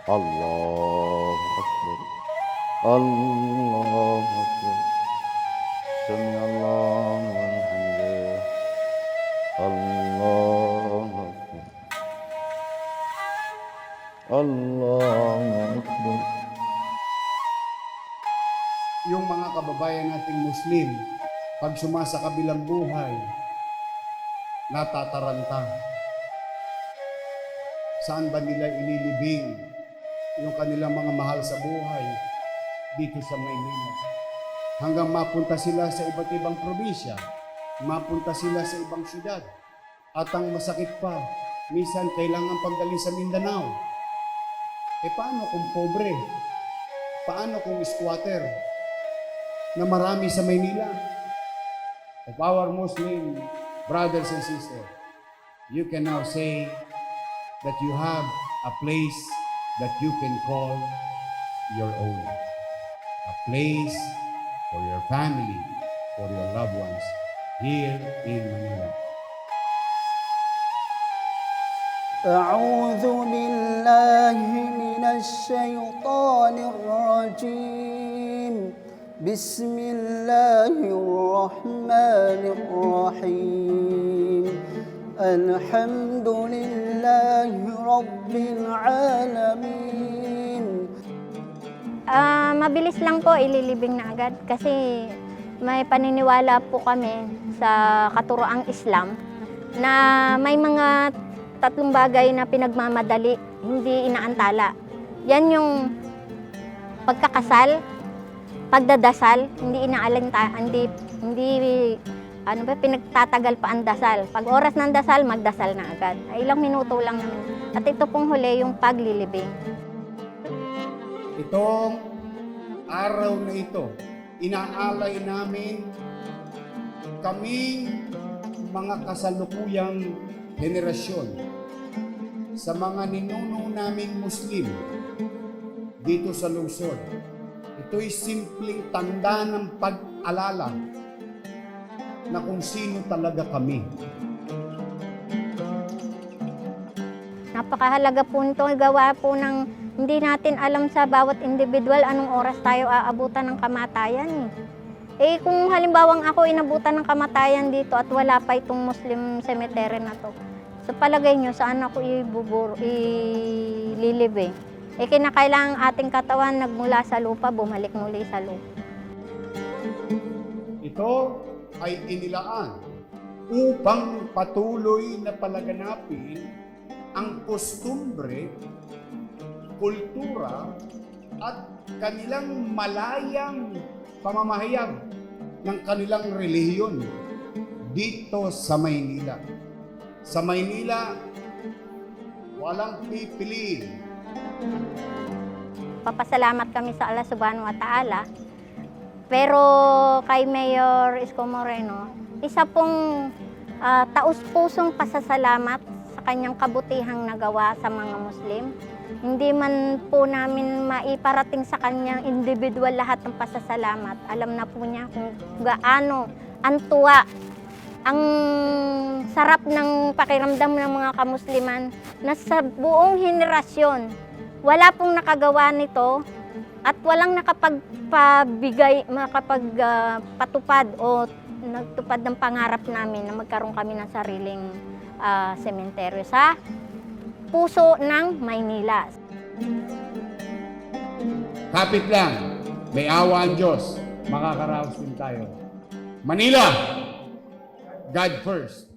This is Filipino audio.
الله أكبر الله أكبر سمع الله لمن حمده الله أكبر الله أكبر. Yung mga kababayan nating Muslim, pag sumasakabilang buhay, natataranta. Saan ba nila inilibing yung kanilang mga mahal sa buhay dito sa Maynila? Hanggang mapunta sila sa iba't ibang probinsya, mapunta sila sa ibang syudad. At ang masakit pa, minsan kailangan pagdalhin sa Mindanao. Paano kung pobre? Paano kung squatter na marami sa Maynila? Of our Muslim brothers and sisters, you can now say that you have a place that you can call your own. A place for your family, for your loved ones here in Manila. أعوذ بالله من الشيطان الرجيم بسم الله الرحمن الرحيم الحمد لله رب العالمين. Mabilis lang po ililibing na agad kasi may paniniwala po kami sa katuroang Islam na may mga tatlong bagay na pinagmamadali, hindi inaantala. Yan yung pagkakasal, pagdadasal, hindi inaalinta, hindi pinagtatagal pa ang dasal. Pag oras ng dasal, magdasal na agad. Ay, ilang minuto lang naman. At ito pong huli, yung paglilibing. Itong araw na ito, inaalay namin kaming mga kasalukuyang henerasyon sa mga ninuno naming Muslim dito sa lungsod. Ito'y simpleng tanda ng pag-alala na kung sino talaga kami. Napakahalaga po nito, gawa po ng hindi natin alam sa bawat individual anong oras tayo aabutan ng kamatayan. Kung halimbawang ako inabutan ng kamatayan dito at wala pa itong Muslim cemetery na to, sa palagay nyo, saan ako ililibing? Kinakailangan ating katawan nagmula sa lupa, bumalik muli sa lupa. Ito ay inilaan upang patuloy na palaganapin ang kostumbre, kultura at kanilang malayang pamamahayag ng kanilang relihiyon dito sa Maynila. Sa Maynila, walang pipiliin. Papasalamat kami sa Allah Subhanahu wa Ta'ala. Pero kay Mayor Isko Moreno, isa pong taus-pusong pasasalamat sa kanyang kabutihang nagawa sa mga Muslim. Hindi man po namin maiparating sa kanyang individual lahat ng pasasalamat. Alam na po niya kung gaano ang tuwa, ang sarap ng pakiramdam ng mga kamusliman na sa buong henerasyon, wala pong nakagawa nito at walang makapagpatupad o nagtupad ng pangarap namin na magkaroon kami ng sariling sementeryo sa puso ng Maynila. Kapit lang, may awa ang Diyos, makakaraos din tayo. Manila, God first.